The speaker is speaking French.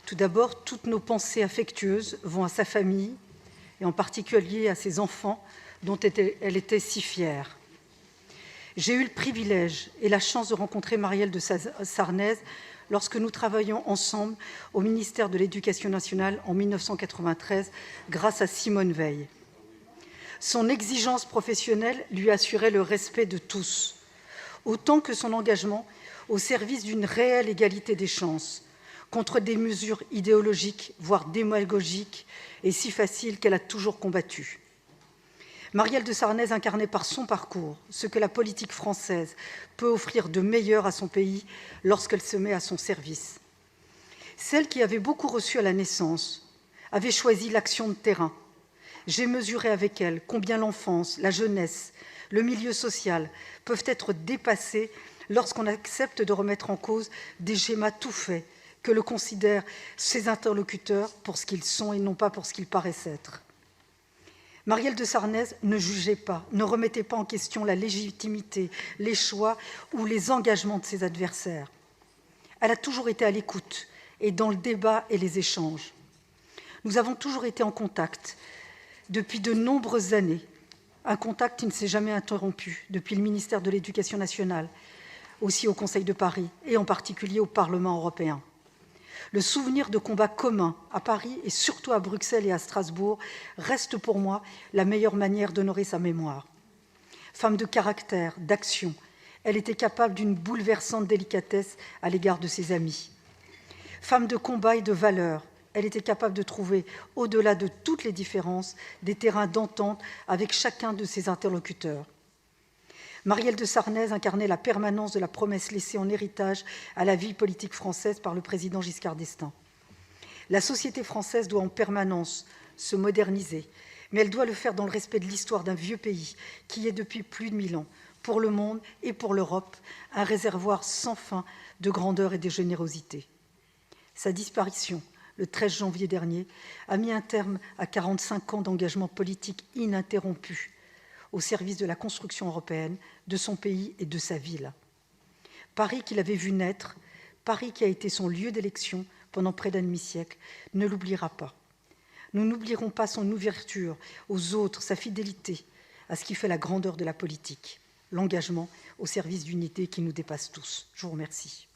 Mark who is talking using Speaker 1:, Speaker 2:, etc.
Speaker 1: Tout d'abord, toutes nos pensées affectueuses vont à sa famille, et en particulier à ses enfants, dont elle était si fière. J'ai eu le privilège et la chance de rencontrer Marielle de Sarnez lorsque nous travaillions ensemble au ministère de l'Éducation nationale en 1993, grâce à Simone Veil. Son exigence professionnelle lui assurait le respect de tous, autant que son engagement au service d'une réelle égalité des chances, contre des mesures idéologiques, voire démagogiques, et si faciles qu'elle a toujours combattues. Marielle de Sarnez incarnait par son parcours ce que la politique française peut offrir de meilleur à son pays lorsqu'elle se met à son service. Celle qui avait beaucoup reçu à la naissance avait choisi l'action de terrain. J'ai mesuré avec elle combien l'enfance, la jeunesse, le milieu social peuvent être dépassés lorsqu'on accepte de remettre en cause des schémas tout faits que le considèrent ses interlocuteurs pour ce qu'ils sont et non pas pour ce qu'ils paraissent être. Marielle de Sarnez ne jugeait pas, ne remettait pas en question la légitimité, les choix ou les engagements de ses adversaires. Elle a toujours été à l'écoute et dans le débat et les échanges. Nous avons toujours été en contact depuis de nombreuses années, un contact qui ne s'est jamais interrompu depuis le ministère de l'Éducation nationale, aussi au Conseil de Paris et en particulier au Parlement européen. Le souvenir de combats communs à Paris et surtout à Bruxelles et à Strasbourg reste pour moi la meilleure manière d'honorer sa mémoire. Femme de caractère, d'action, elle était capable d'une bouleversante délicatesse à l'égard de ses amis. Femme de combat et de valeur, elle était capable de trouver, au-delà de toutes les différences, des terrains d'entente avec chacun de ses interlocuteurs. Marielle de Sarnez incarnait la permanence de la promesse laissée en héritage à la vie politique française par le président Giscard d'Estaing. La société française doit en permanence se moderniser, mais elle doit le faire dans le respect de l'histoire d'un vieux pays qui est depuis plus de 1000 ans, pour le monde et pour l'Europe, un réservoir sans fin de grandeur et de générosité. Sa disparition, le 13 janvier dernier, a mis un terme à 45 ans d'engagement politique ininterrompu au service de la construction européenne, de son pays et de sa ville. Paris qu'il avait vu naître, Paris qui a été son lieu d'élection pendant près d'un demi-siècle, ne l'oubliera pas. Nous n'oublierons pas son ouverture aux autres, sa fidélité à ce qui fait la grandeur de la politique, l'engagement au service d'une idée qui nous dépasse tous. Je vous remercie.